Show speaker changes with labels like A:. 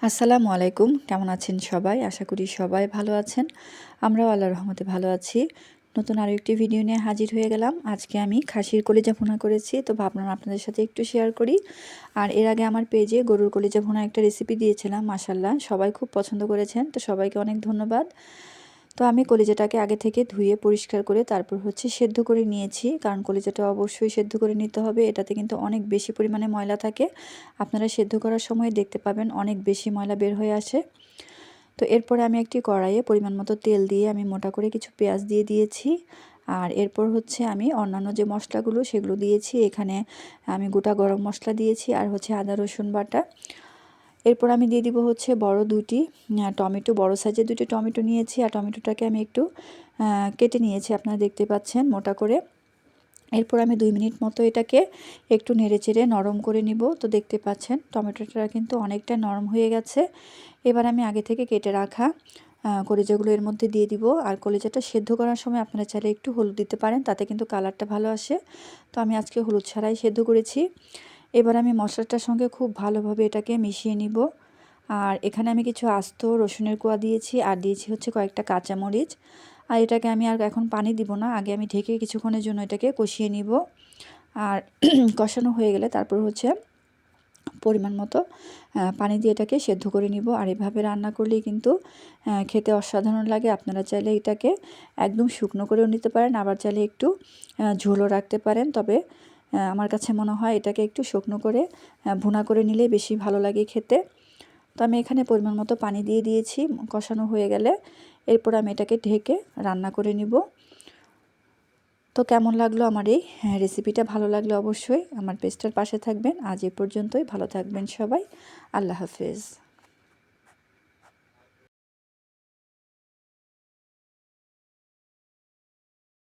A: আসসালামু আলাইকুম। কেমন আছেন সবাই? আশা করি সবাই ভালো আছেন। আমরাও আল্লাহর রহমতে ভালো আছি। নতুন আরও একটি ভিডিও নিয়ে হাজির হয়ে গেলাম। আজকে আমি খাসির কলিজা ভুনা করেছি, তো ভাবলাম আপনাদের সাথে একটু শেয়ার করি। আর এর আগে আমার পেজে গরুর কলিজা ভুনা একটা রেসিপি দিয়েছিলাম, মাশাআল্লাহ সবাই খুব পছন্দ করেছেন, তো সবাইকে অনেক ধন্যবাদ। তো আমি কলিজাটাকে আগে থেকে ধুয়ে পরিষ্কার করে তারপর সেদ্ধ করে নিয়েছি, কারণ কলিজাটা অবশ্যই সেদ্ধ করে নিতে হবে। এটাতে কিন্তু অনেক বেশি পরিমাণে ময়লা থাকে। আপনারা সেদ্ধ করার সময় দেখতে পাবেন অনেক বেশি ময়লা বের হয়ে আসে। তো এরপরে আমি একটি কড়াইয়ে পরিমাণ মতো তেল দিয়ে আমি মোটা করে কিছু পেঁয়াজ দিয়ে দিয়েছি। আর এরপর আমি অন্যান্য যে মশলাগুলো সেগুলো দিয়েছি। এখানে আমি গোটা গরম মশলা দিয়েছি, আর আদা রসুন বাটা। এরপর আমি দিয়ে দিব বড় দুটি টমেটো, বড় সাইজের দুটি টমেটো নিয়েছি, আর টমেটোটাকে আমি একটু কেটে নিয়েছি, আপনারা দেখতে পাচ্ছেন মোটা করে। এরপর আমি 2 মিনিট মতো এটাকে একটু নেড়েচেড়ে নরম করে নিব। তো দেখতে পাচ্ছেন টমেটোটা কিন্তু অনেকটা নরম হয়ে গেছে। এবার আমি আগে থেকে কেটে রাখা কলিজাগুলো এর মধ্যে দিয়ে দিব। আর কলিজাটা সেদ্ধ করার সময় আপনারা চাইলে একটু হলুদ দিতে পারেন, তাতে কিন্তু কালারটা ভালো আসে। তো আমি আজকে হলুদ ছাড়াই সেদ্ধ করেছি। এবার আমি মশলাটার সঙ্গে খুব ভালোভাবে এটাকে মিশিয়ে নিব। আর এখানে আমি কিছু আস্ত রসুনের কোয়া দিয়েছি, আর দিয়েছি কয়েকটা কাঁচামরিচ। আর এটাকে আমি আর এখন পানি দিব না, আগে আমি ঢেকে কিছুক্ষণের জন্য এটাকে কষিয়ে নিব। আর কষানো হয়ে গেলে তারপর পরিমাণ মতো পানি দিয়ে এটাকে সেদ্ধ করে নিব। আর এভাবে রান্না করলেই কিন্তু খেতে অসাধারণ লাগে। আপনারা চাইলে এটাকে একদম শুকনো করেও নিতে পারেন, আবার চাইলে একটু ঝোলও রাখতে পারেন। তবে আমার কাছে মনে হয় এটাকে একটু শুকনো করে ভুনা করে নিলে বেশি ভালো লাগে খেতে। তো আমি এখানে পরিমাণ মতো পানি দিয়ে দিয়েছি। কষানো হয়ে গেলে এরপর আমি এটাকে ঢেকে রান্না করে নিব। তো কেমন লাগলো আমার এই রেসিপিটা? ভালো লাগলে অবশ্যই আমার পেজটার পাশে থাকবেন। আজ এ পর্যন্তই। ভালো থাকবেন সবাই। আল্লাহ হাফেজ।